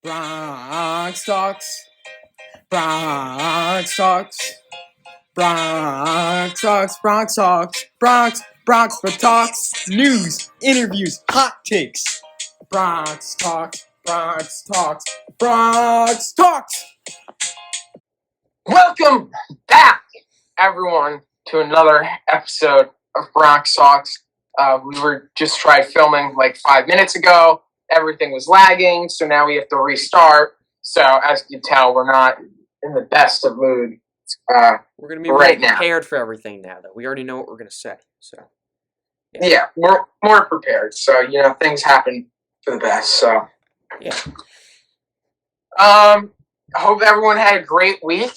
Bronx Talks. Bronx Talks. Bronx Talks. Bronx Talks. Bronx for talks. News, interviews, hot takes. Bronx Talks. Bronx Talks. Bronx Talks. Welcome back, everyone, to another episode of Bronx Talks. We were just tried filming like 5 minutes ago. Everything was lagging, so now we have to restart. So as you can tell, we're not in the best of mood. We're gonna be right now. prepared for everything now, though. We already know what we're gonna say. So Yeah, we're more prepared. So things happen for the best. So yeah. I hope everyone had a great week.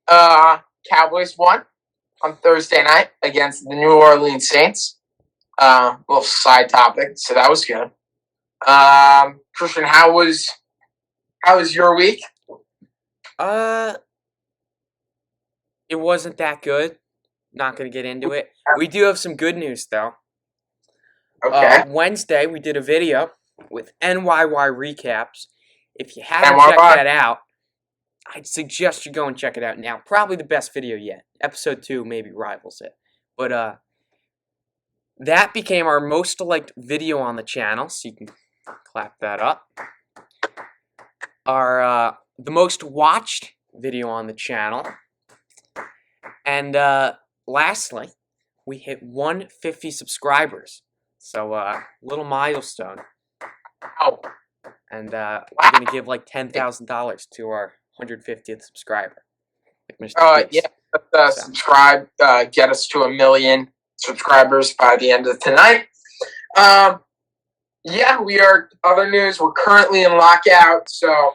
Cowboys won on Thursday night against the New Orleans Saints. Little side topic, so that was good. Christian, how was your week? It wasn't that good. Not gonna get into it. We do have some good news though. Okay. Wednesday we did a video with NYY recaps. If you haven't NYY. checked that out, I'd suggest you go and check it out now. Probably the best video yet. Episode 2 maybe rivals it. But that became our most liked video on the channel, so you can clap that up. Our the most watched video on the channel. And lastly, we hit 150 subscribers. So little milestone. Wow. And we're gonna give like $10,000 to our 150th subscriber. Like Mr. Biggs. Yeah, subscribe, get us to 1 million subscribers by the end of tonight. Yeah, we are. Other news, we're currently in lockout, so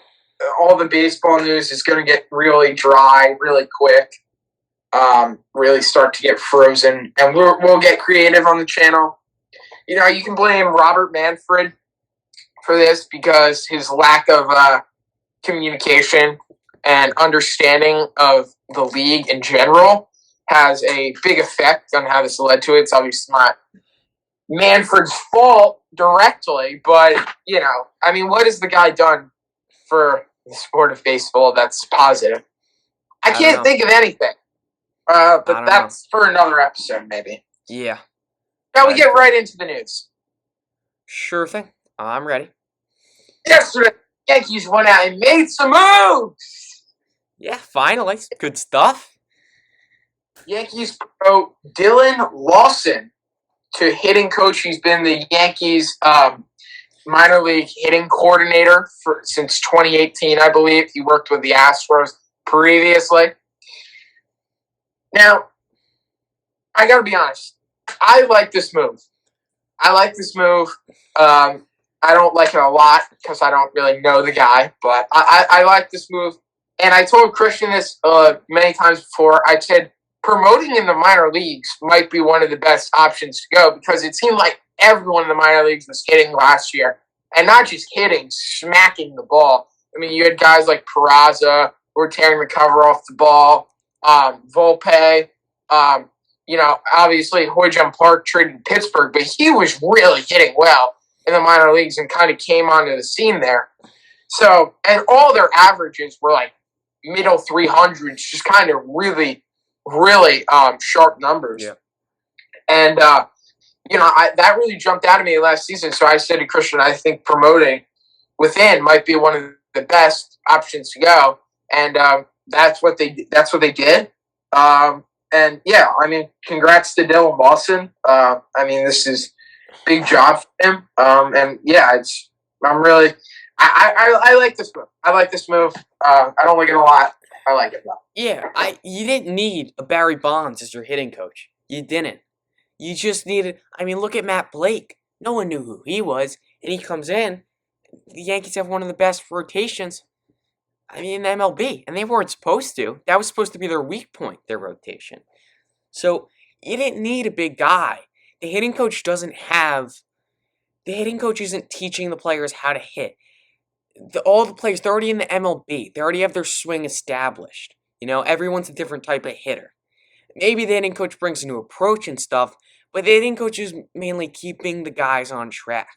all the baseball news is going to get really dry, really quick. Really start to get frozen, and we'll get creative on the channel. You can blame Robert Manfred for this because his lack of communication and understanding of the league in general has a big effect on how this led to it. It's obviously not Manfred's fault directly, but, what has the guy done for the sport of baseball that's positive? I can't think of anything. But that's for another episode, maybe. Yeah. Now we get right into the news. Sure thing. I'm ready. Yesterday, Yankees went out and made some moves. Yeah, finally. Good stuff. Yankees promote Dylan Lawson to hitting coach. He's been the Yankees minor league hitting coordinator since 2018, I believe. He worked with the Astros previously. Now, I got to be honest. I like this move. I don't like it a lot because I don't really know the guy, but I like this move. And I told Christian this many times before. I said promoting in the minor leagues might be one of the best options to go because it seemed like everyone in the minor leagues was hitting last year. And not just hitting, smacking the ball. I mean, you had guys like Peraza who were tearing the cover off the ball, Volpe, obviously Hoyjun Park traded Pittsburgh, but he was really hitting well in the minor leagues and kind of came onto the scene there. So, and all their averages were like middle 300s, just kind of really, really sharp numbers. Yeah. And, that really jumped out at me last season. So I said to Christian, I think promoting within might be one of the best options to go. And that's what they did. And yeah, congrats to Dylan Lawson. This is big job for him. And yeah, I like this move. I like this move. I don't like it a lot. I like it though. Yeah, you didn't need a Barry Bonds as your hitting coach. You didn't. You just needed. Look at Matt Blake. No one knew who he was, and he comes in. The Yankees have one of the best rotations. In the MLB, and they weren't supposed to. That was supposed to be their weak point, their rotation. So you didn't need a big guy. The hitting coach isn't teaching the players how to hit. All the players, they're already in the MLB. They already have their swing established. Everyone's a different type of hitter. Maybe the hitting coach brings a new approach and stuff, but the hitting coach is mainly keeping the guys on track.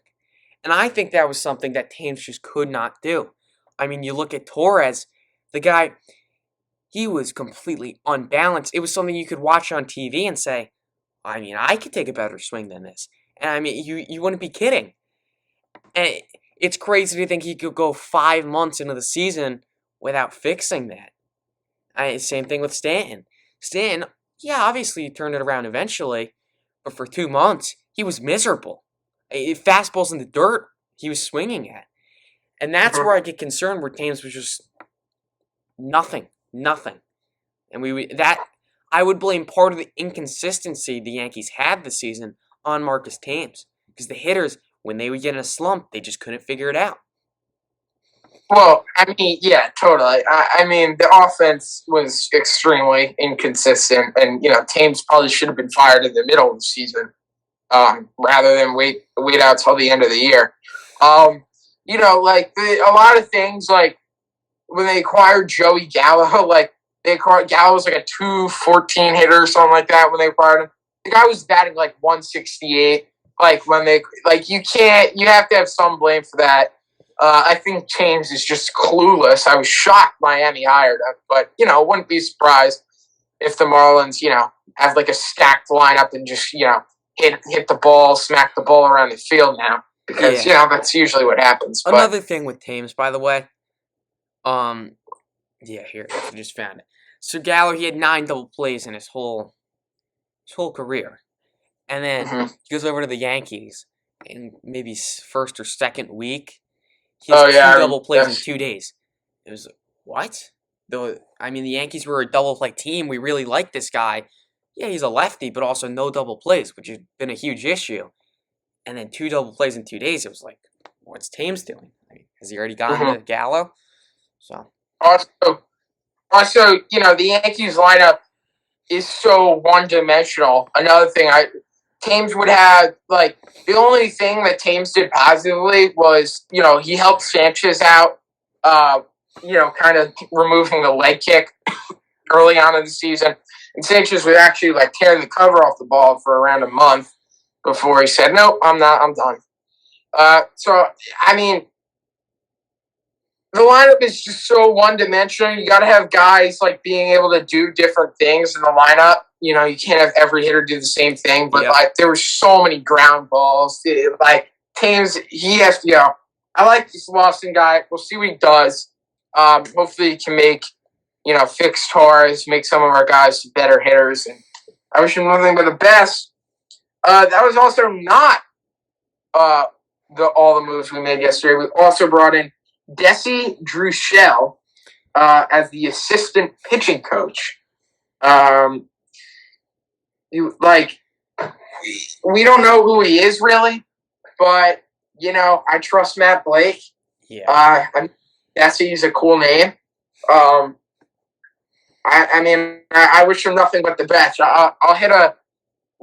And I think that was something that teams just could not do. I mean, you look at Torres, the guy, he was completely unbalanced. It was something you could watch on TV and say, I mean, I could take a better swing than this. And I mean, you wouldn't be kidding. And it's crazy to think he could go 5 months into the season without fixing that. Same thing with Stanton. Stanton, yeah, obviously he turned it around eventually, but for 2 months, he was miserable. Fastballs in the dirt, he was swinging at. And that's where I get concerned where Thames was just nothing. And I would blame part of the inconsistency the Yankees had this season on Marcus Thames. Because the hitters, when they would get in a slump, they just couldn't figure it out. Well, I mean, yeah, totally. I mean, the offense was extremely inconsistent, and Thames probably should have been fired in the middle of the season, rather than wait out till the end of the year. Like a lot of things, like when they acquired Joey Gallo, Gallo was like a 214 hitter or something like that when they acquired him. The guy was batting like 168. You have to have some blame for that. I think Thames is just clueless. I was shocked Miami hired him, but wouldn't be surprised if the Marlins, have like a stacked lineup and just hit the ball, smack the ball around the field now, because that's usually what happens. Another thing with Thames, by the way, here I just found it. So Gallo, he had 9 double plays in his whole career, and then he goes over to the Yankees, in maybe first or second week. He has 2 double plays in 2 days. It was, what? The Yankees were a double play team. We really like this guy. Yeah, he's a lefty, but also no double plays, which has been a huge issue. And then 2 double plays in 2 days. It was like, what's Thames doing? Has he already gotten to Gallo? So Also, the Yankees lineup is so one-dimensional. Another thing, Thames would have, the only thing that Thames did positively was, he helped Sanchez out, kind of removing the leg kick early on in the season. And Sanchez would actually, tear the cover off the ball for around a month before he said, nope, I'm not, I'm done. The lineup is just so one-dimensional. You got to have guys, being able to do different things in the lineup. You can't have every hitter do the same thing. But, there were so many ground balls. Thames, he has to go. I like this Lawson guy. We'll see what he does. Hopefully he can fix Torres, make some of our guys better hitters. And I wish him nothing but the best. That was also not all the moves we made yesterday. We also brought in Desi Druschel as the assistant pitching coach. We don't know who he is really, but I trust Matt Blake. Yeah. Desi's a cool name. I wish him nothing but the best. I'll hit a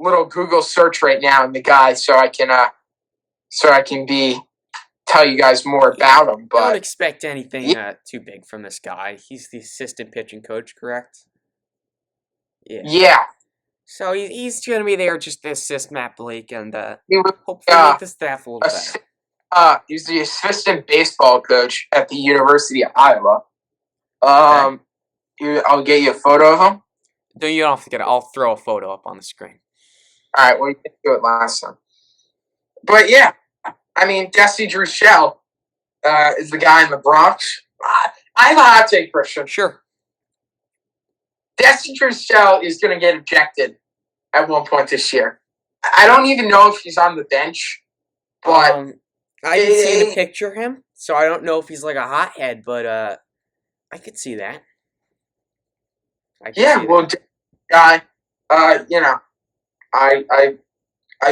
little Google search right now in the guy so I can tell you guys more about him. But don't expect anything too big from this guy. He's the assistant pitching coach, correct? Yeah. So he's going to be there just to assist Matt Blake and hopefully make the staff a little better. He's the assistant baseball coach at the University of Iowa. I'll get you a photo of him. No, you don't have to get it. I'll throw a photo up on the screen. All right, well, you didn't do it last time. But yeah, Desi Druschel is the guy in the Bronx. I have a hot take, Christian. Sure. Desi Druschel is going to get ejected at one point this year. I don't even know if he's on the bench, but I can see the picture of him, so I don't know if he's like a hothead, but I could see that. Guy, I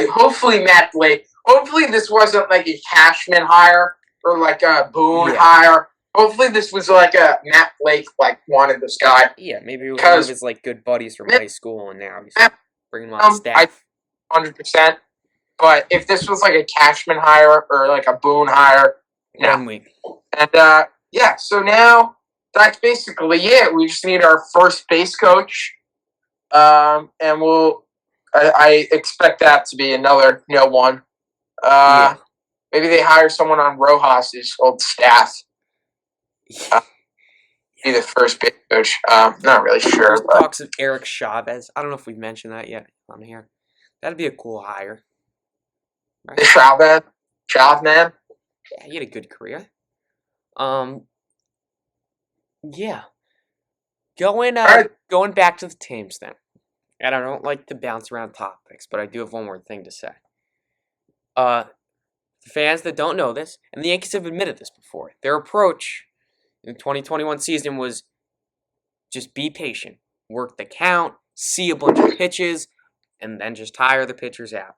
hopefully Matt Blake. Hopefully this wasn't like a Cashman hire or like a Boone hire. Hopefully this was like a Matt Blake wanted this guy. Yeah, maybe it was one of his good buddies from high school, and now he's bringing him on staff. 100%. But if this was like a Cashman hire or like a Boone hire, no. 1 week. And so now that's basically it. We just need our first base coach, and I expect that to be another one. Maybe they hire someone on Rojas's old staff. Be the first base coach. Not really sure. There's But talks of Eric Chavez. I don't know if we've mentioned that yet on here. That'd be a cool hire. Right? The Chavez man. Yeah, he had a good career. Yeah. Going back to the teams then. And I don't like to bounce around topics, but I do have one more thing to say. The fans that don't know this, and the Yankees have admitted this before, their approach in the 2021 season was just be patient, work the count, see a bunch of pitches, and then just tire the pitchers out.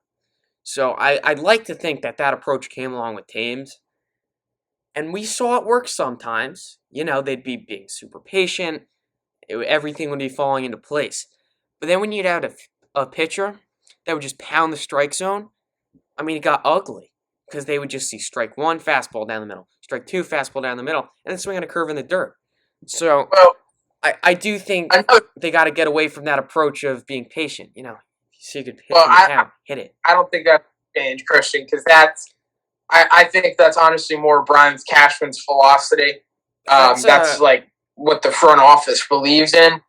So I'd like to think that approach came along with teams, and we saw it work sometimes. They'd be being super patient, everything would be falling into place. But then when you'd have a pitcher that would just pound the strike zone, it got ugly. Because they would just see strike one, fastball down the middle, strike two, fastball down the middle, and then swing on a curve in the dirt. So I do think they got to get away from that approach of being patient. You see a good pitch in the town, hit it. I don't think that's changed, Christian, because I think that's honestly more Brian Cashman's philosophy. That's like what the front office believes in.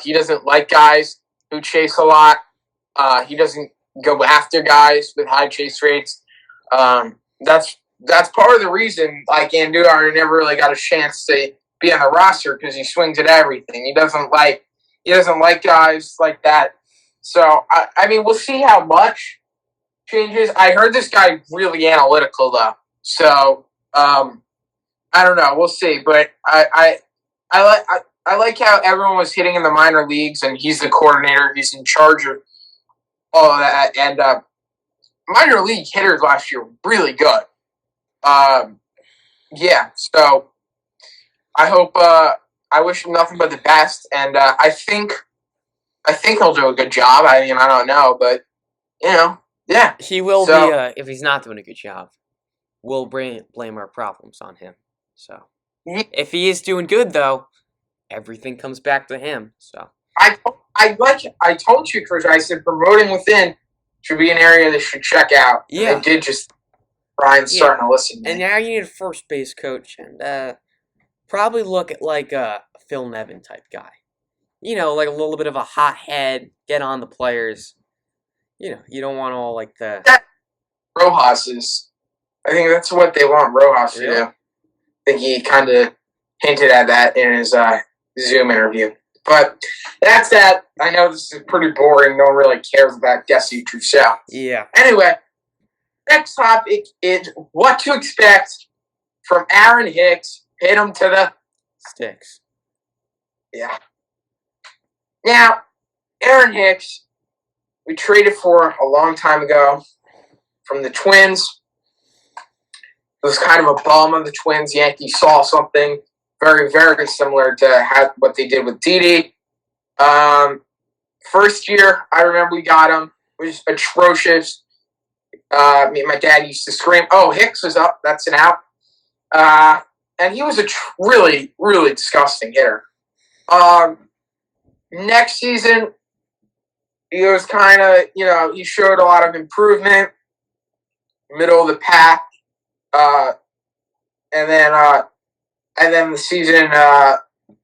He doesn't like guys who chase a lot. He doesn't go after guys with high chase rates. That's part of the reason like Andujar never really got a chance to be on the roster because he swings at everything. He doesn't like guys like that. So we'll see how much changes. I heard this guy really analytical though. So I don't know. We'll see. But I like how everyone was hitting in the minor leagues and he's the coordinator. He's in charge of all of that. And minor league hitters last year were really good. So I hope I wish him nothing but the best, and I think he'll do a good job. I don't know, but yeah. He will be if he's not doing a good job. We'll blame our problems on him. So if he is doing good though, everything comes back to him. So I told you, Chris, I said promoting within should be an area they should check out. Yeah. They did just. Brian's starting to listen. And now you need a first base coach, and probably look at like a Phil Nevin type guy. Like a little bit of a hot head, get on the players. You don't want all like the Rojas is. I think that's what they want Rojas to do. I think he kind of hinted at that in his Zoom interview. But that's that. I know this is pretty boring. No one really cares about Desi Trussell. Yeah. Anyway, next topic is what to expect from Aaron Hicks. Hit him to the sticks. Yeah. Now, Aaron Hicks, we traded for a long time ago from the Twins. It was kind of a bum of the Twins. Yankees saw something very, very similar to what they did with Didi. First year, I remember we got him. It was atrocious. Me and my dad used to scream, "Oh, Hicks is up. That's an out." And he was a really, really disgusting hitter. Next season, he was kind of, he showed a lot of improvement, middle of the pack. And then the season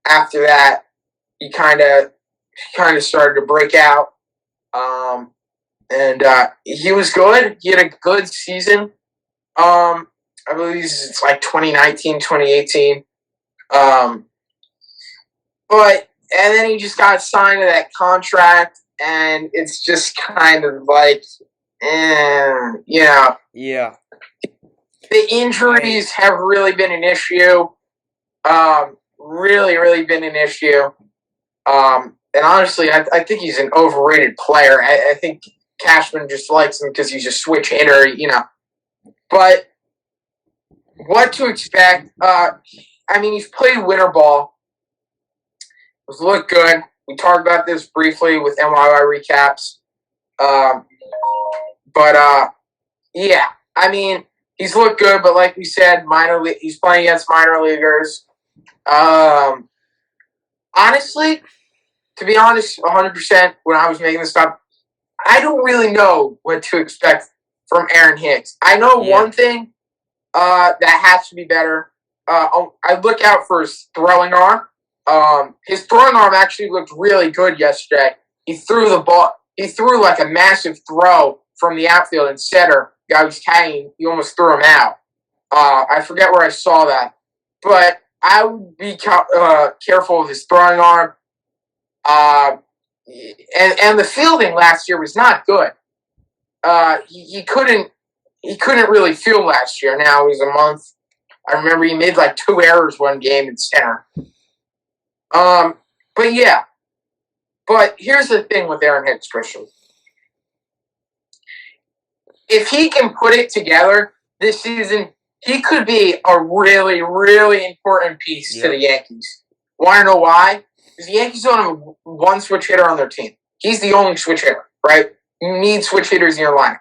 after that, he kind of started to break out. And he was good. He had a good season. I believe it's like 2019, 2018. And then he just got signed to that contract, and it's just kind of like, Yeah. The injuries have really been an issue. Really, really been an issue. And honestly, I think he's an overrated player. I think Cashman just likes him because he's a switch hitter, But what to expect? He's played winter ball. It's looked good. We talked about this briefly with NYY recaps. He's looked good, but like we said, he's playing against minor leaguers. Honestly, to be honest, 100%, when I was making this up, I don't really know what to expect from Aaron Hicks. I know one thing that has to be better. I look out for his throwing arm. His throwing arm actually looked really good yesterday. He threw the ball. He threw like a massive throw from the outfield and center. Guy was tagging. He almost threw him out. I forget where I saw that, but I would be careful of his throwing arm. And the fielding last year was not good. He couldn't really field last year. Now it was a month. I remember he made like 2 errors one game in center. But yeah. But here's the thing with Aaron Hicks, Christian. If he can put it together this season, he could be a really, really important piece to the Yankees. Want to know why? Because the Yankees don't have one switch hitter on their team. He's the only switch hitter, right? You need switch hitters in your lineup.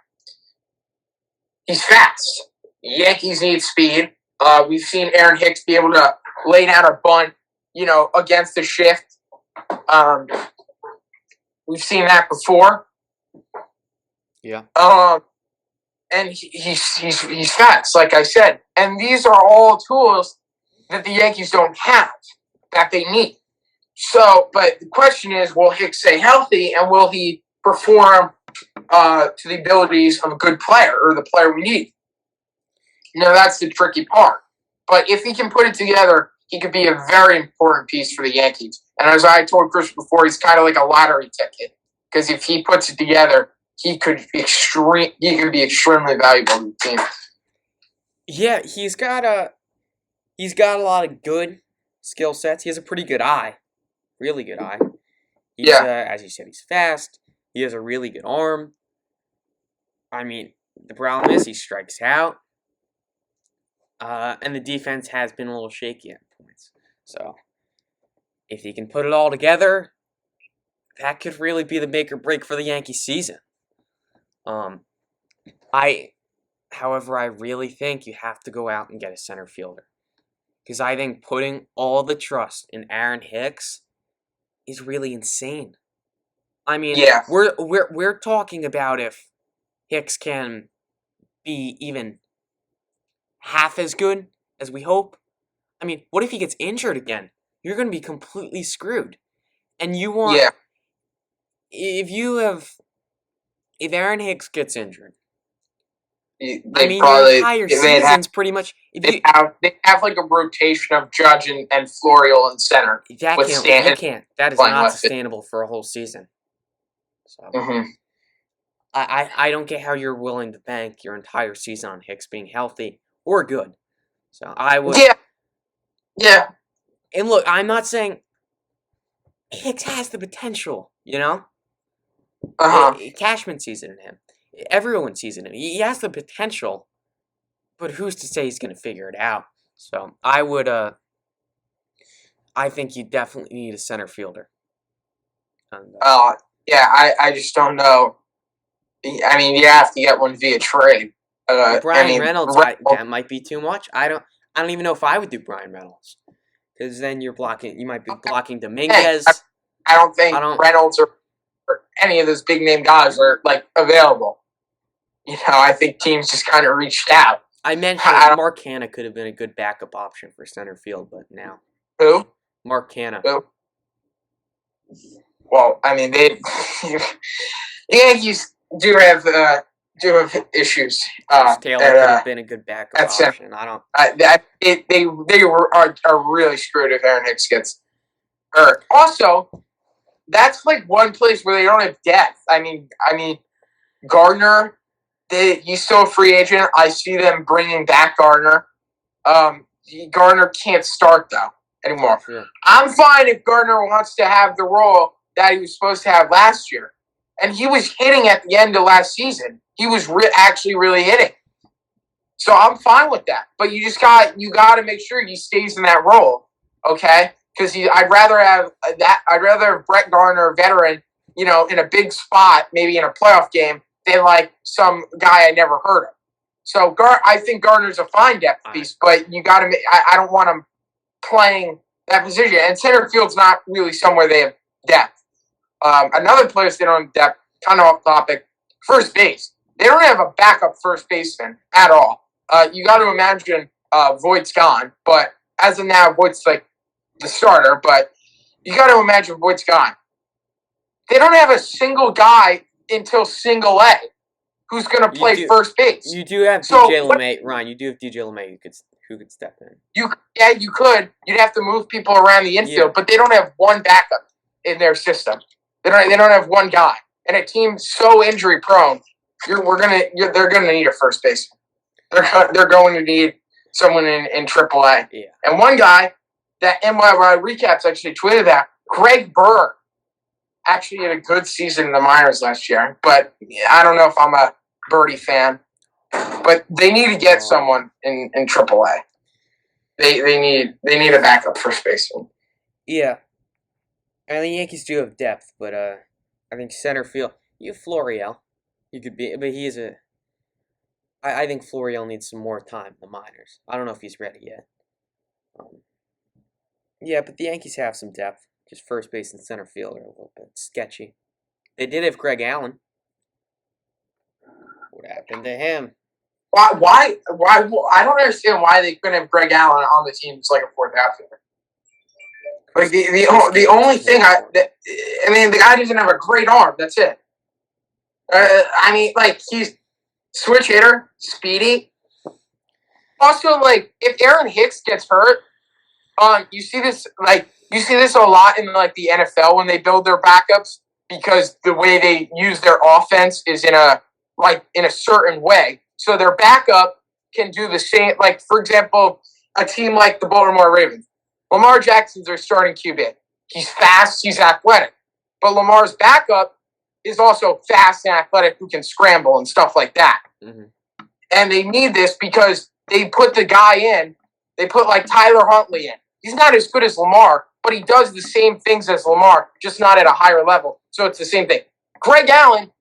He's fast. The Yankees need speed. We've seen Aaron Hicks be able to lay down a bunt, against the shift. We've seen that before. Yeah. And he's fast, like I said. And these are all tools that the Yankees don't have, that they need. So, but the question is, will Hicks stay healthy, and will he perform to the abilities of a good player, or the player we need? That's the tricky part. But if he can put it together, he could be a very important piece for the Yankees. And as I told Chris before, he's kind of like a lottery ticket. Because if he puts it together, he could be extremely valuable to the team. Yeah, he's got a lot of good skill sets. He has a pretty good eye. Really good eye. He's, as you said, he's fast. He has a really good arm. I mean, the problem is he strikes out. And the defense has been a little shaky at points. So, if he can put it all together, that could really be the make or break for the Yankee season. However, I really think you have to go out and get a center fielder. Because I think putting all the trust in Aaron Hicks is really insane. I mean, we're talking about if Hicks can be even half as good as we hope. I mean, what if he gets injured again? You're going to be completely screwed. And you want... Yeah. If Aaron Hicks gets injured, your entire season's pretty much... They have like a rotation of Judge and Florial in center. That is not sustainable for a whole season. So, I don't get how you're willing to bank your entire season on Hicks being healthy or good. So I would... Yeah. And look, I'm not saying Hicks has the potential, Cashman sees it in him. Everyone sees it in him. He has the potential, but who's to say he's going to figure it out? So I think you definitely need a center fielder. I just don't know. I mean, you have to get one via trade. Brian Reynolds, that might be too much. I don't even know if I would do Brian Reynolds, because then you might be blocking Dominguez. I don't think Reynolds or any of those big name guys are like available. I think teams just kind of reached out. I mentioned Mark Hanna could have been a good backup option for center field, but now who? Mark Hanna. Who? Well, I mean, the Yankees do have issues. Taylor could have been a good backup option. They are really screwed if Aaron Hicks gets hurt. Also, that's like one place where they don't have depth. I mean, Gardner, he's still a free agent. I see them bringing back Gardner. Gardner can't start though anymore. Sure. I'm fine if Gardner wants to have the role that he was supposed to have last year. And he was hitting at the end of last season. He was actually really hitting. So I'm fine with that. But you got to make sure he stays in that role, okay? Because I'd rather have Brett Gardner, a veteran, in a big spot, maybe in a playoff game, than like some guy I never heard of. So I think Gardner's a fine depth piece, but you got to. I don't want him playing that position. And center field's not really somewhere they have depth. Another place they don't have depth, kind of off topic, first base. They don't have a backup first baseman at all. You got to imagine Voigt's gone, but as of now, Voigt's like the starter. But you got to imagine Voigt's gone. They don't have a single guy until single A who's going to play first base. You do have DJ LeMay, Ryan. You do have DJ LeMay who could step in. You could. You'd have to move people around the infield, but they don't have one backup in their system. They don't have one guy, and a team so injury prone. They're gonna need a first baseman. They're going to need someone in AAA. Yeah. And one guy that NY Recaps actually tweeted that Greg Burr actually had a good season in the minors last year, but I don't know if I'm a Birdie fan. But they need to get someone in AAA. They need a backup first baseman. Yeah. And the Yankees do have depth, but I think center field, you have Florial. You could be, but he is a. I think Florial needs some more time in the minors. I don't know if he's ready yet. Yeah, but the Yankees have some depth. Just first base and center field are a little bit sketchy. They did have Greg Allen. What happened to him? Why? I don't understand why they couldn't have Greg Allen on the team as like a fourth outfielder. Like the only thing the guy doesn't have a great arm. That's it. He's switch hitter, speedy. Also, if Aaron Hicks gets hurt, you see this a lot in the NFL when they build their backups because the way they use their offense is in a certain way. So their backup can do the same. Like, for example, a team like the Baltimore Ravens. Lamar Jackson's their starting QB. He's fast, he's athletic. But Lamar's backup is also fast and athletic who can scramble and stuff like that. Mm-hmm. And they need this because they put the guy in. They put, Tyler Huntley in. He's not as good as Lamar, but he does the same things as Lamar, just not at a higher level. So it's the same thing. Greg Allen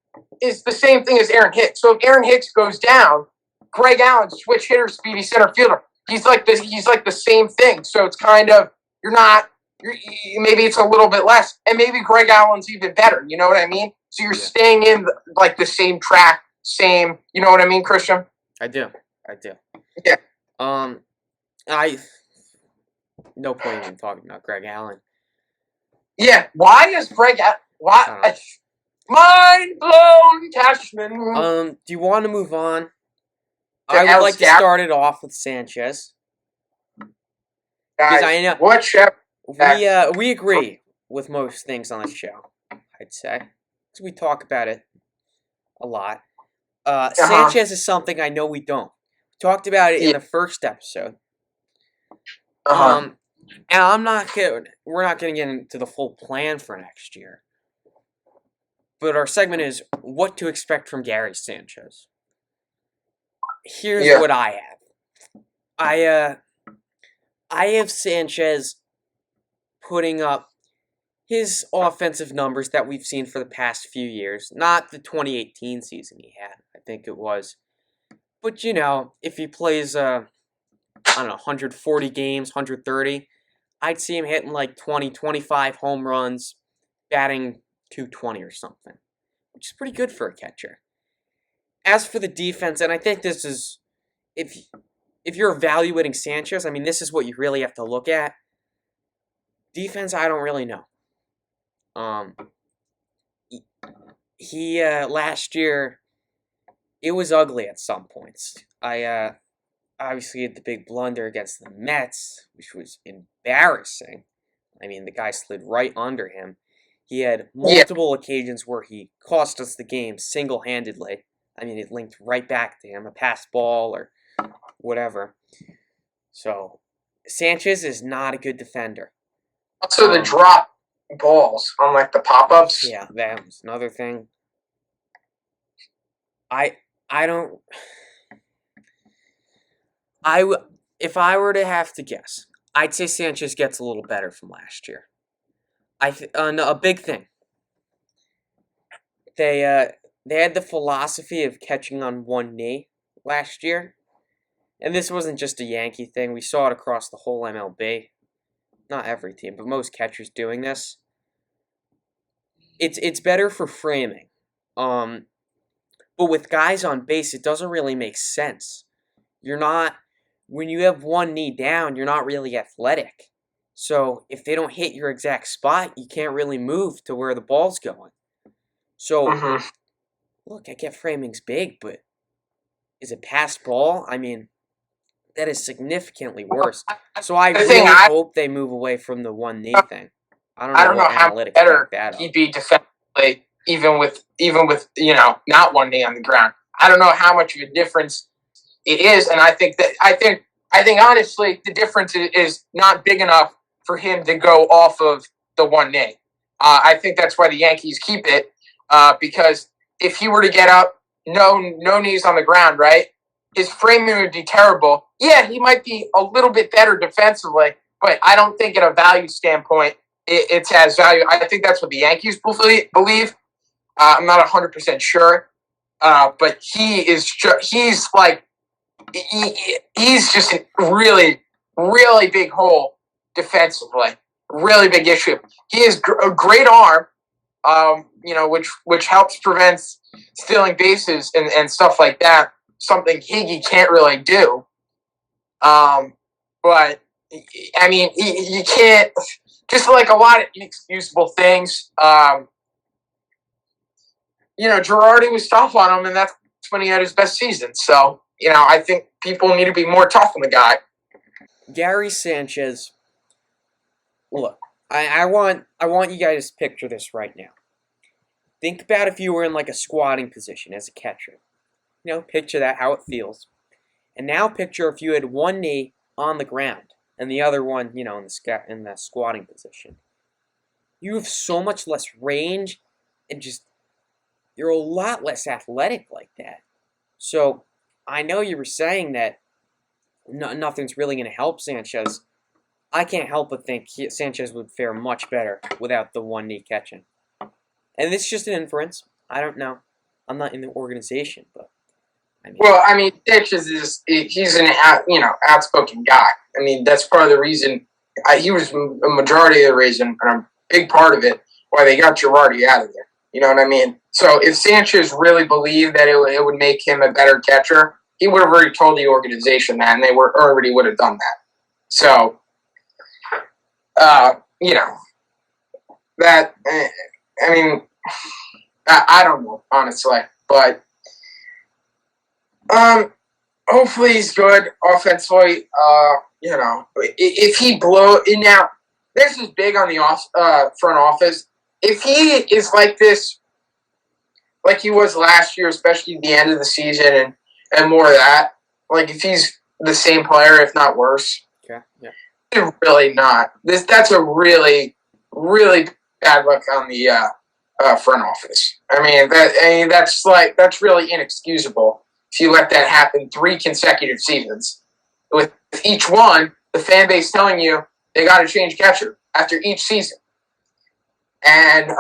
is the same thing as Aaron Hicks. So if Aaron Hicks goes down, Greg Allen, switch hitter, speedy center fielder. He's like this. He's like the same thing. So it's kind of maybe it's a little bit less, and maybe Greg Allen's even better. You know what I mean? So you're staying in the same track, same. You know what I mean, Christian? I do. Yeah. No point in talking about Greg Allen. Yeah. Why is Greg? Why? Mind blown, Cashman. Do you want to move on? I would like to start it off with Sanchez. Guys, I know what show? We agree with most things on this show, I'd say. Because we talk about it a lot. Sanchez is something I know we don't. We talked about it in the first episode. And we're not going to get into the full plan for next year. But our segment is what to expect from Gary Sanchez. Here's what I have. I have Sanchez putting up his offensive numbers that we've seen for the past few years. Not the 2018 season he had, I think it was. But, if he plays, 140 games, 130, I'd see him hitting 20, 25 home runs, batting 220 or something, which is pretty good for a catcher. As for the defense, and I think this is, if you're evaluating Sanchez, this is what you really have to look at. Defense, I don't really know. He last year, it was ugly at some points. I obviously had the big blunder against the Mets, which was embarrassing. The guy slid right under him. He had multiple occasions where he cost us the game single-handedly. It linked right back to him, a pass ball or whatever. So, Sanchez is not a good defender. Also, the drop balls on the pop-ups. Yeah, that was another thing. If I were to have to guess, I'd say Sanchez gets a little better from last year. A big thing. They had the philosophy of catching on one knee last year. And this wasn't just a Yankee thing. We saw it across the whole MLB. Not every team, but most catchers doing this. It's better for framing. But with guys on base, it doesn't really make sense. You're not when you have one knee down, you're not really athletic. So if they don't hit your exact spot, you can't really move to where the ball's going. So hmm look, I get framing's big, but is it pass ball? I mean, that is significantly worse. So I The thing really hope they move away from the one knee thing. I don't I know don't know what how much analytics back better that up. he'd be defensively, even with not one knee on the ground. I don't know how much of a difference it is, and I think honestly the difference is not big enough for him to go off of the one knee. I think that's why the Yankees keep it, because if he were to get up, no knees on the ground, right? His framing would be terrible. Yeah, he might be a little bit better defensively, but I don't think, in a value standpoint, it has value. I think that's what the Yankees believe. I'm not 100% sure, but he's like he's just a really, really big hole defensively. Really big issue. He has a great arm, which helps prevent stealing bases and stuff like that. Something Higgy can't really do. But I mean, you can't. Just like a lot of inexcusable things. Girardi was tough on him, and that's when he had his best season. So, I think people need to be more tough on the guy. Gary Sanchez. Look, I want you guys to picture this right now. Think about if you were in like a squatting position as a catcher. Picture that, how it feels. And now picture if you had one knee on the ground and the other one, in the squatting position. You have so much less range and just you're a lot less athletic like that. So I know you were saying that nothing's really going to help Sanchez. I can't help but think Sanchez would fare much better without the one knee catching. And this is just an inference. I don't know. I'm not in the organization, but I mean. Well, I mean, Sanchez he's an outspoken guy. I mean, that's part of the reason. He was a majority of the reason, and a big part of it, why they got Girardi out of there. You know what I mean? So if Sanchez really believed that it would make him a better catcher, he would have already told the organization that, and they already would have done that. So, that, I mean, I don't know, honestly. But hopefully he's good offensively. If he now, this is big on the front office. If he is like this, like he was last year, especially at the end of the season and more of that, like if he's the same player, if not worse, Yeah. Really not. That's a really, really bad look on the front office. I mean, that's really inexcusable if you let that happen 3 consecutive seasons. With each one, the fan base telling you they got to change catcher after each season, and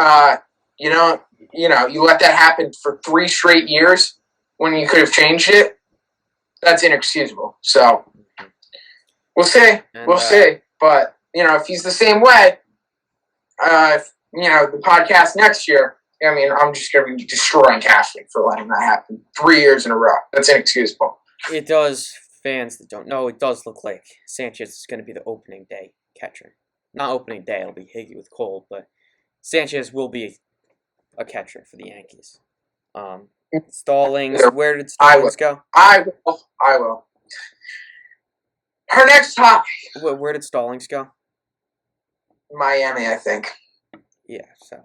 you let that happen for 3 straight years when you could have changed it. That's inexcusable. So we'll see. We'll see. But if he's the same way, the podcast next year, I mean, I'm just going to be destroying Catholic for letting that happen 3 years in a row. That's inexcusable. It does. Fans that don't know, it does look like Sanchez is going to be the opening day catcher. Not opening day, it'll be Higgy with Cole, but Sanchez will be a catcher for the Yankees. Stallings, where did Stallings go? I will. Her next topic. Where did Stallings go? Miami, I think. Yeah, so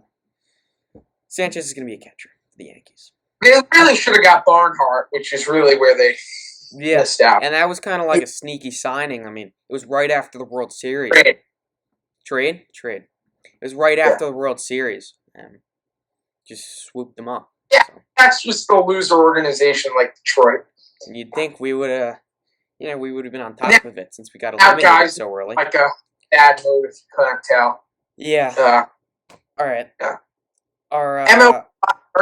Sanchez is going to be a catcher for the Yankees. They really should have got Barnhart, which is really where they missed out. And that was kind of like a sneaky signing. I mean, it was right after the World Series. Trade. It was right after the World Series, and just swooped them up. Yeah, so. That's just a loser organization like Detroit. And you'd think we would have, we would have been on top of it since we got eliminated so early. Like a bad move if you couldn't tell. Yeah. All right. Yeah. Our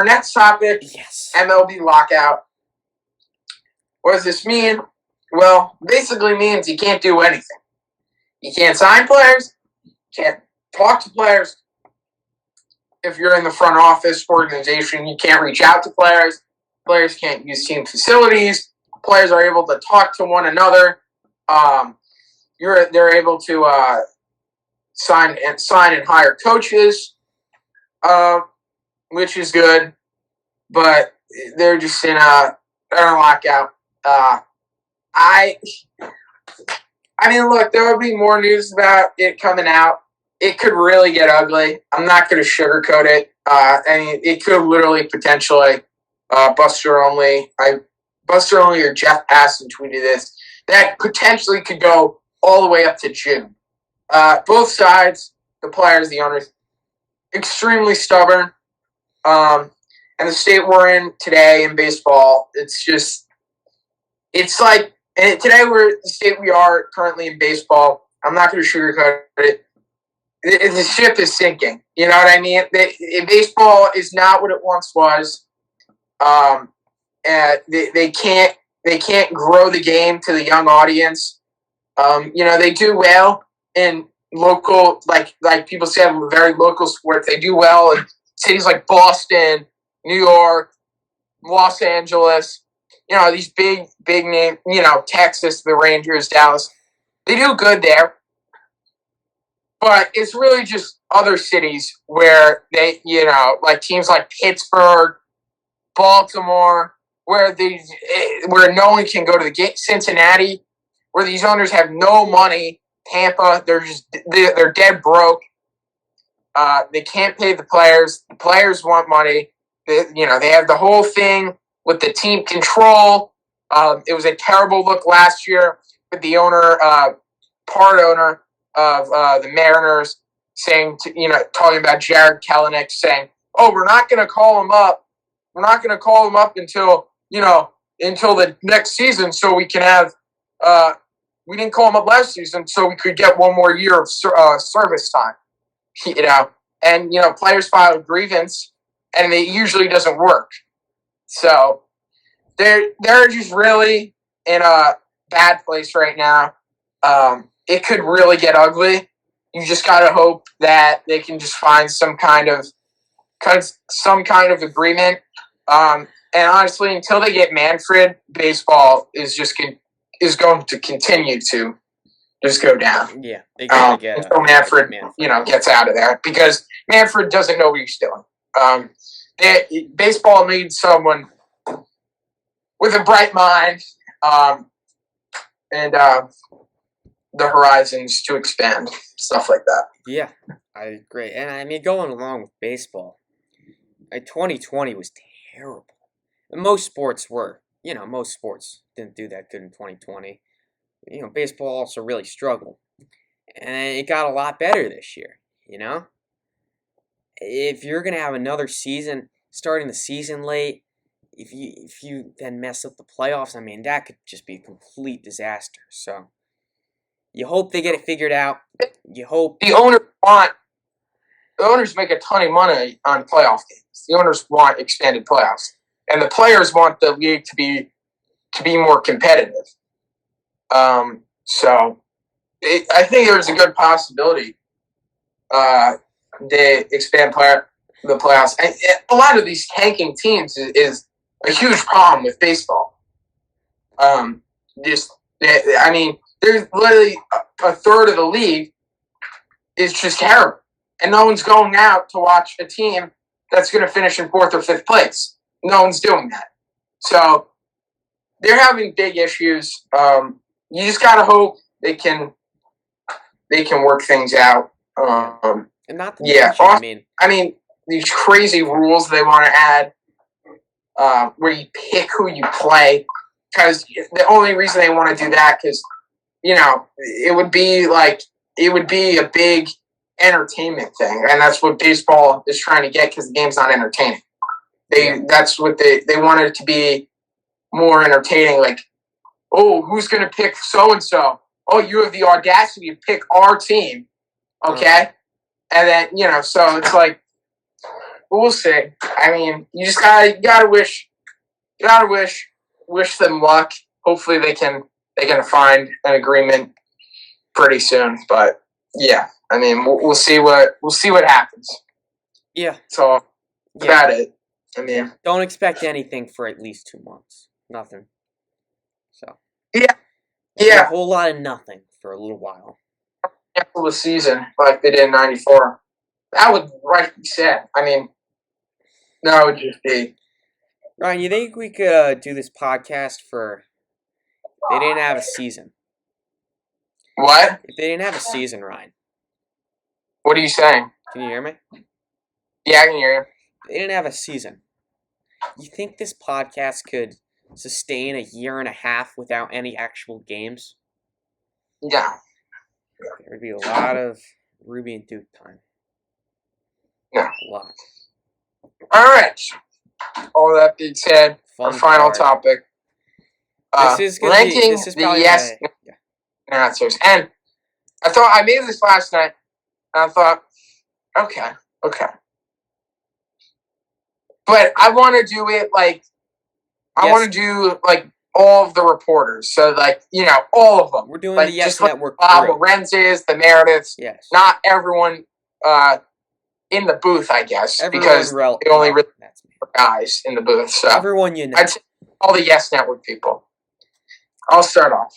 next topic. Yes. MLB lockout. What does this mean? Well, basically means you can't do anything. You can't sign players. You can't talk to players. If you're in the front office organization, you can't reach out to players. Players can't use team facilities. Players are able to talk to one another they're able to sign and hire coaches, which is good, but they're just in a lockout. I mean, look, there will be more news about it coming out. It could really get ugly. I'm not going to sugarcoat it. I mean, it could literally potentially Buster Only or Jeff Passan tweeted this. That potentially could go all the way up to June. Both sides, the players, the owners, extremely stubborn. And the state we're in today in baseball, it's like, and today we're the state we are currently in baseball. I'm not going to sugarcoat it. The ship is sinking. You know what I mean? Baseball is not what it once was. And they can't grow the game to the young audience. They do well in local, like people say, very local sports. They do well in cities like Boston, New York, Los Angeles. These big name, Texas, the Rangers, Dallas. They do good there. But it's really just other cities where they, like teams like Pittsburgh, Baltimore, where no one can go to the game. Cincinnati, where these owners have no money. Tampa, they're dead broke. They can't pay the players. The players want money. They have the whole thing with the team control. It was a terrible look last year with the part owner of the Mariners talking about Jared Kelenic saying, "Oh, we're not going to call him up. We're not going to call him up until the next season, so we can have." We didn't call him up last season, so we could get one more year of service time. And players file a grievance, and it usually doesn't work. So they're just really in a bad place right now. It could really get ugly. You just gotta hope that they can just find some kind of agreement. And honestly, until they get Manfred, baseball is going to continue to just go down. Yeah, they gotta get until Manfred, gets out of there, because Manfred doesn't know what he's doing. Baseball needs someone with a bright mind, and the horizons to expand, stuff like that. Yeah, I agree. And I mean, going along with baseball, 2020 was terrible. And most sports were. Most sports didn't do that good in 2020. Baseball also really struggled. And it got a lot better this year, If you're going to have another season, starting the season late, if you then mess up the playoffs, I mean, that could just be a complete disaster. So you hope they get it figured out. You hope the owners make a ton of money on playoff games. The owners want expanded playoffs, and the players want the league to be more competitive. So I think there's a good possibility they expand the playoffs. And a lot of these tanking teams is a huge problem with baseball. There's literally a third of the league is just terrible, and no one's going out to watch a team that's going to finish in 4th or 5th place. No one's doing that. So they're having big issues. You just gotta hope they can work things out. and not to Yeah. mention, I mean, these crazy rules they want to add, where you pick who you play, because the only reason they want to do that, because it would be a big entertainment thing, and that's what baseball is trying to get, because the game's not entertaining. That's what they want it to be, more entertaining. Like, oh, who's going to pick so and so? Oh, you have the audacity to pick our team, okay? And then so it's like, we'll see. I mean, you just gotta wish them luck. Hopefully they can find an agreement pretty soon. But yeah, I mean, we'll see what happens. Yeah. So about it. I mean, don't expect anything for at least 2 months. Nothing. So yeah, a whole lot of nothing for a little while. Cancel the season like they did in '94. That would rightly be said. I mean, that would just be. Ryan, you think we could do this podcast for? They didn't have a season. What? If they didn't have a season, Ryan. What are you saying? Can you hear me? Yeah, I can hear you. They didn't have a season. You think this podcast could sustain a year and a half without any actual games? Yeah. There would be a lot of Ruby and Duke time. Yeah. A lot. All right. All that being said, our final topic. This is going to be. This is probably answers. And I made this last night, and I thought, okay. But I want to do it I want to do all of the reporters. So all of them. We're doing the Yes Network. Bob Lorenz's, the Merediths. Yes. Not everyone in the booth, I guess, because they only really guys in the booth. So everyone you know. I'd say all the Yes Network people. I'll start off.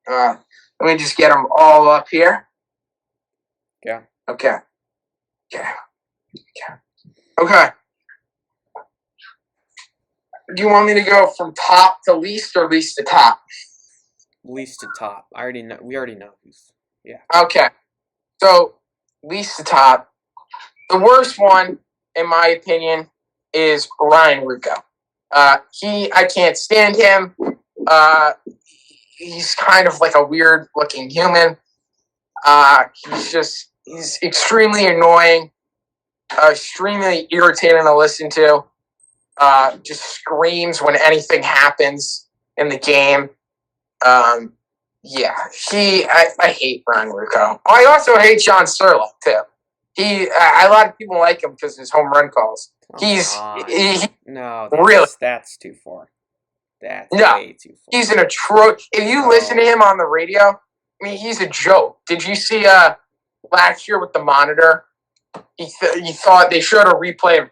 Let me just get them all up here. Yeah. Okay. Do you want me to go from top to least or least to top? Least to top. I already know. We already know who's. Yeah. Okay. So least to top. The worst one, in my opinion, is Ryan Ruocco. I can't stand him. He's kind of like a weird-looking human. He's extremely annoying, extremely irritating to listen to. Just screams when anything happens in the game. I hate Ryan Ruocco. I also hate John Sterling too. A lot of people like him because of his home run calls. That's too far. That's way too far. He's an atrocious. If you listen to him on the radio, I mean, he's a joke. Did you see last year with the monitor? He thought they showed a replay of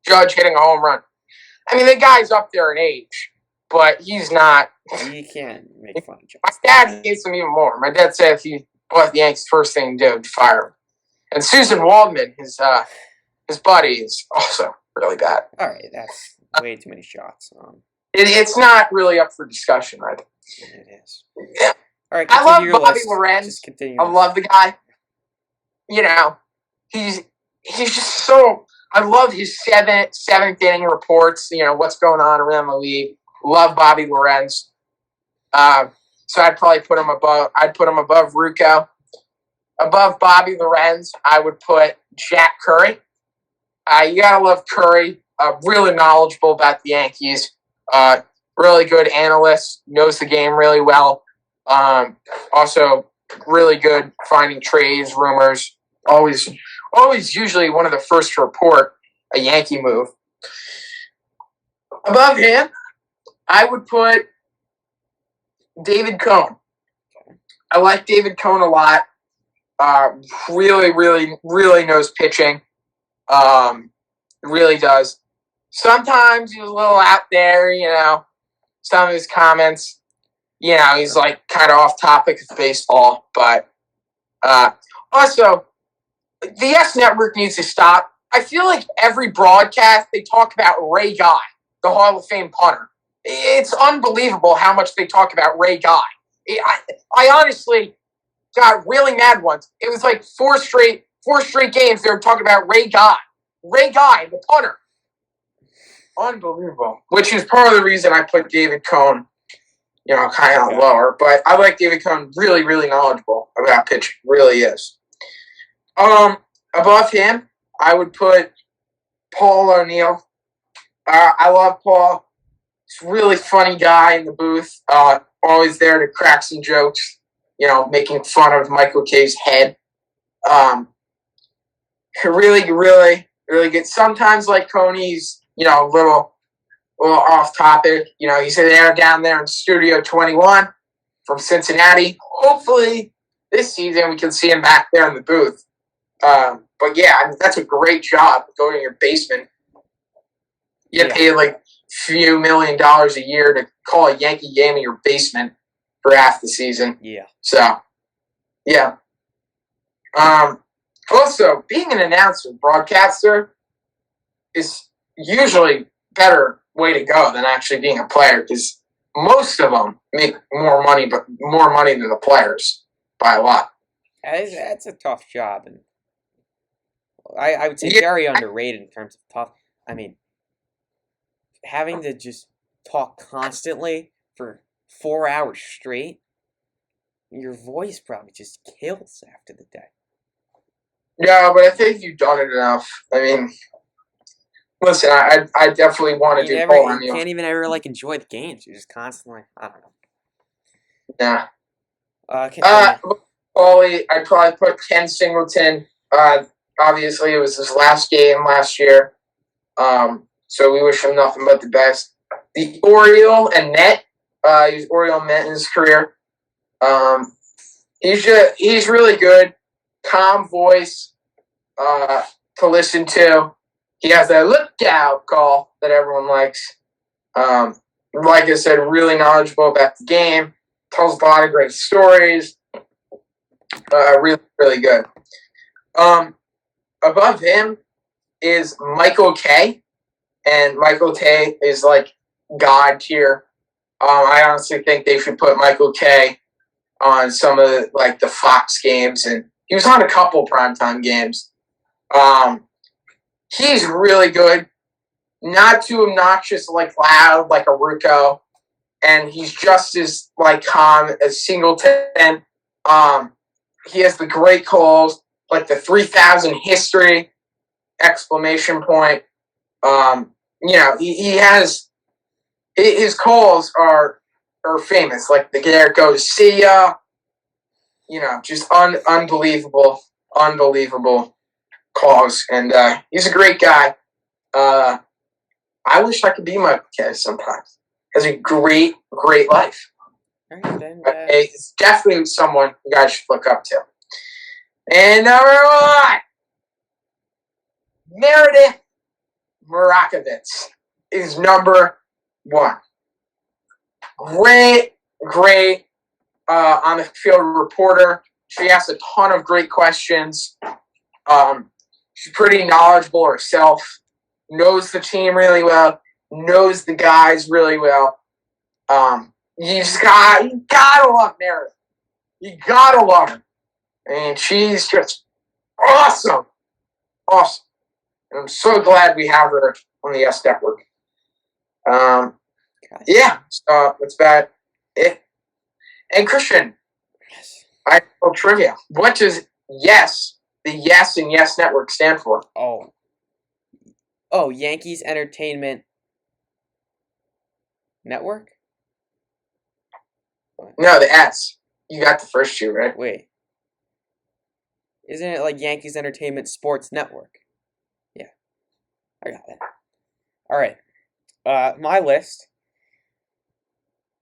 Judge hitting a home run. I mean, the guy's up there in age, but he's not. You can't make fun of Judge. My dad hates him even more. My dad said if he left the Yankees, first thing to do would fire him. And Susan Waldman, his buddy, is also really bad. All right, that's way too many shots. It's not really up for discussion, right? It is. Yeah. All right, I love Bobby Lorenz. I love the guy. He's just so. I love his seventh inning reports. What's going on around the league. Love Bobby Lorenz. So I'd probably put him above. I'd put him above Ruocco. Above Bobby Lorenz, I would put Jack Curry. You gotta love Curry. Really knowledgeable about the Yankees. Really good analyst. Knows the game really well. Also, really good finding trades, rumors. Always usually one of the first to report a Yankee move. Above him, I would put David Cone. I like David Cone a lot. Really, really, really knows pitching. Really does. Sometimes he's a little out there, some of his comments. He's kind of off topic of baseball. But also, the Yes Network needs to stop. I feel like every broadcast they talk about Ray Guy, the Hall of Fame punter. It's unbelievable how much they talk about Ray Guy. I honestly got really mad once. It was like four straight games they were talking about Ray Guy. Ray Guy, the punter. Unbelievable. Which is part of the reason I put David Cone, kind of lower. But I like David Cone. Really, really knowledgeable about pitching. Really is. Above him, I would put Paul O'Neill. I love Paul. He's a really funny guy in the booth. Always there to crack some jokes. Making fun of Michael K's head. Really, really, really good. Sometimes, like Coney's, a little off topic. He's there down there in Studio 21 from Cincinnati. Hopefully, this season we can see him back there in the booth. But yeah, that's a great job. Going to your basement. You get paid like a few $1 million a year to call a Yankee game in your basement. for half the season. Yeah. So, yeah. Also, being an announcer, broadcaster, is usually better way to go than actually being a player because most of them make more money, but more money than the players by a lot. That's a tough job, and I would say Yeah. very underrated in terms of tough. I mean, having to just talk constantly for 4 hours straight, your voice probably just kills after the day. Yeah, but I think you've done it enough. I mean, listen, I definitely want to do Paul You can't even ever like enjoy the games. You're just constantly, I don't know. Yeah. Continue. Paulie, I'd probably put Ken Singleton. Obviously, it was his last game last year. So we wish him nothing but the best. The Oriole and Net. He's Oriole and Met in his career. He's really good. Calm voice to listen to. He has that lookout call that everyone likes. Like I said, really knowledgeable about the game. Tells a lot of great stories. Really, really good. Above him is Michael Kay. And Michael Kay is like God tier. I honestly think they should put Michael Kay on some of the Fox games, and he was on a couple primetime games. He's really good, not too obnoxious, loud like a Rucco, and he's just as calm as Singleton. He has the great calls, like the 3,000 history exclamation point. He has his calls are famous, like the Garrett goes, see ya. Just unbelievable calls, and he's a great guy. I wish I could be Michael Kay sometimes. Has a great life. All right, then, it's definitely someone you guys should look up to. And number one, Meredith Marakovitz is number one. Great on the field reporter. She asks a ton of great questions. She's pretty knowledgeable herself. Knows the team really well. Knows the guys really well. You gotta love Meredith. You gotta love her. And she's just awesome. Awesome. And I'm so glad we have her on the S Network. Yeah, that's about it. And Christian, yes. I have trivia. What does the Yes and Yes Network stand for? Oh, Yankees Entertainment Network? No, the S. You got the first two, right? Wait. Isn't it like Yankees Entertainment Sports Network? Yeah. I got that. Alright. My list.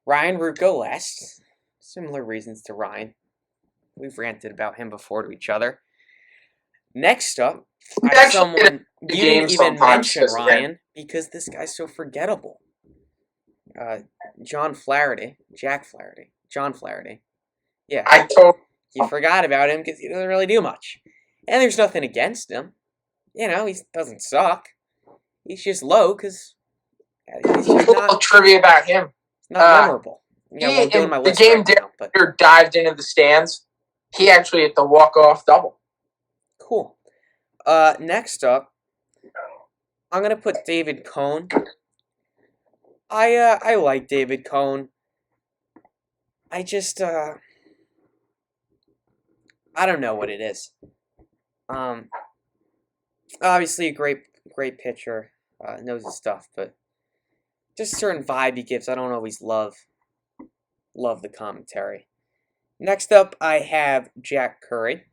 Ryan Rucco last. Similar reasons to Ryan. We've ranted about him before to each other. Next up, I have someone you didn't even mention Ryan because this guy's so forgettable. John Flaherty. Yeah. You forgot about him because he doesn't really do much. And there's nothing against him. He doesn't suck. He's just low because he's just not... trivia about him. Not memorable. I'm doing my list the game right now, but... dived into the stands. He actually hit the walk-off double. Cool. Next up, I'm gonna put David Cone. I like David Cone. I just I don't know what it is. Obviously a great pitcher, knows his stuff, but just a certain vibe he gives. I don't always love the commentary. Next up, I have Jack Curry.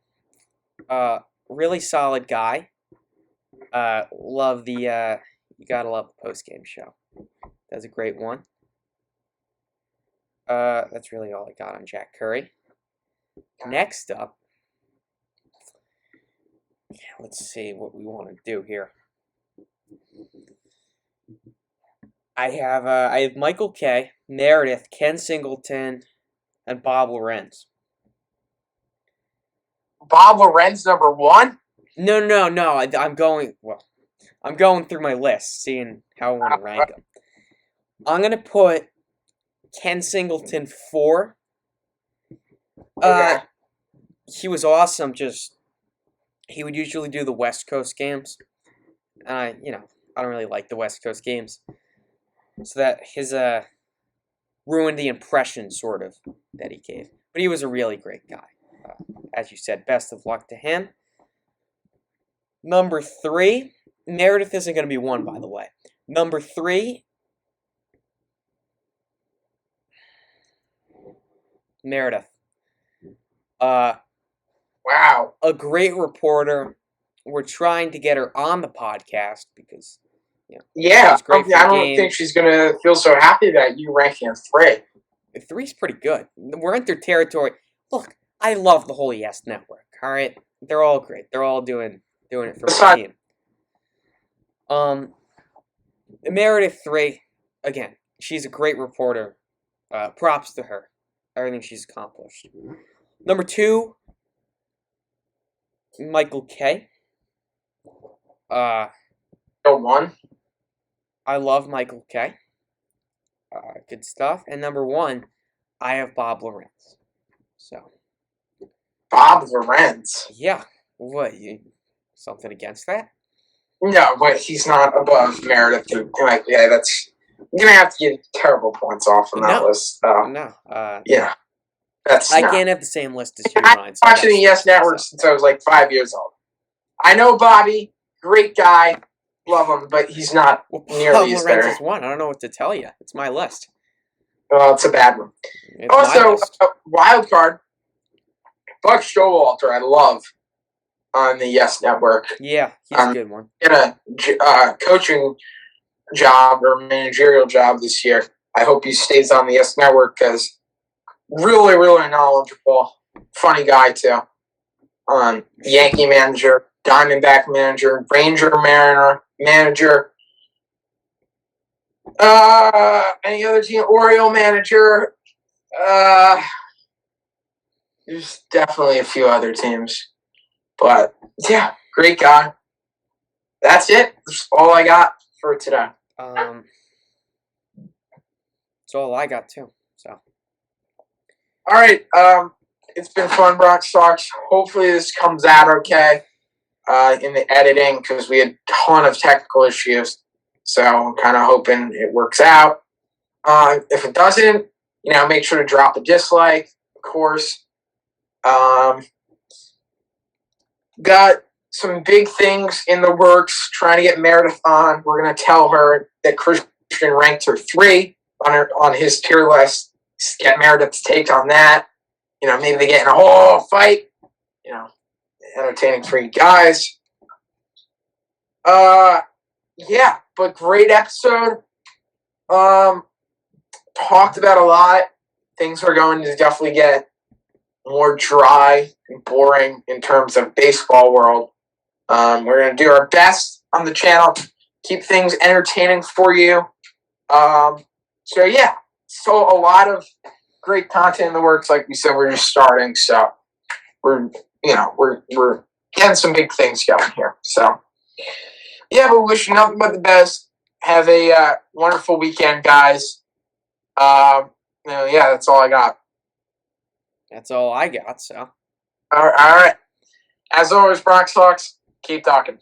Really solid guy. Love the you gotta love the post game show. That's a great one. That's really all I got on Jack Curry. Next up, let's see what we want to do here. I have Michael Kay, Meredith, Ken Singleton, and Bob Lorenz. Bob Lorenz, number 1? No. I'm going through my list, seeing how I want to rank them. I'm going to put Ken Singleton 4. Okay. He was awesome. He would usually do the West Coast games. I don't really like the West Coast games. So that his ruined the impression, sort of, that he gave. But he was a really great guy. As you said, best of luck to him. Number 3, Meredith isn't going to be 1, by the way. Number 3, Meredith. Wow. A great reporter. We're trying to get her on the podcast because, Yeah, she's great for I the don't game. think she's going to feel so happy that you ranking her 3. 3's pretty good. We're in their territory. Look, I love the whole Yes Network. All right, they're all great. They're all doing it for the team. Meredith 3, again, she's a great reporter. Props to her. Everything she's accomplished. Number 2, Michael K. 1. I love Michael K. Good stuff. And number 1, I have Bob Lorenz. So. Bob Lorenz? Yeah. What? Something against that? No, but he's not above Meredith. Yeah, that's... You're going to have to get terrible points off on that list. No. Yeah. I can't have the same list as you, I've Ryan. been watching the Yes Network since I was like 5 years old. I know Bobby, great guy, love him, but he's not nearly as Lorenz there. is 1. I don't know what to tell you. It's my list. Well, it's a bad one. It's my Also, list. wild card, Buck Showalter, I love on the Yes Network. Yeah, he's a good one. In a coaching job or managerial job this year. I hope he stays on the Yes Network because really, really knowledgeable, funny guy too. Yankee manager, Diamondback manager, Ranger manager. Any other team? Oriole manager. There's definitely a few other teams. But, yeah, great guy. That's it. That's all I got for today. That's all I got, too. So. All right. It's been fun, Bronx Talks. Hopefully this comes out okay in the editing because we had a ton of technical issues. So I'm kind of hoping it works out. If it doesn't, make sure to drop a dislike, of course. Got some big things in the works, trying to get Meredith on. We're going to tell her that Christian ranked her 3 on his tier list. Get Meredith's take on that. Maybe they get in a whole fight. Entertaining 3 guys. Yeah, but great episode. Talked about a lot. Things are going to definitely get more dry and boring in terms of baseball world. We're going to do our best on the channel, keep things entertaining for you. So yeah, a lot of great content in the works. Like we said, we're just starting, so we're getting some big things going here. So yeah, but wish you nothing but the best. Have a wonderful weekend, guys. Yeah, that's all I got. That's all I got, so. All right. As always, Bronx Talks, keep talking.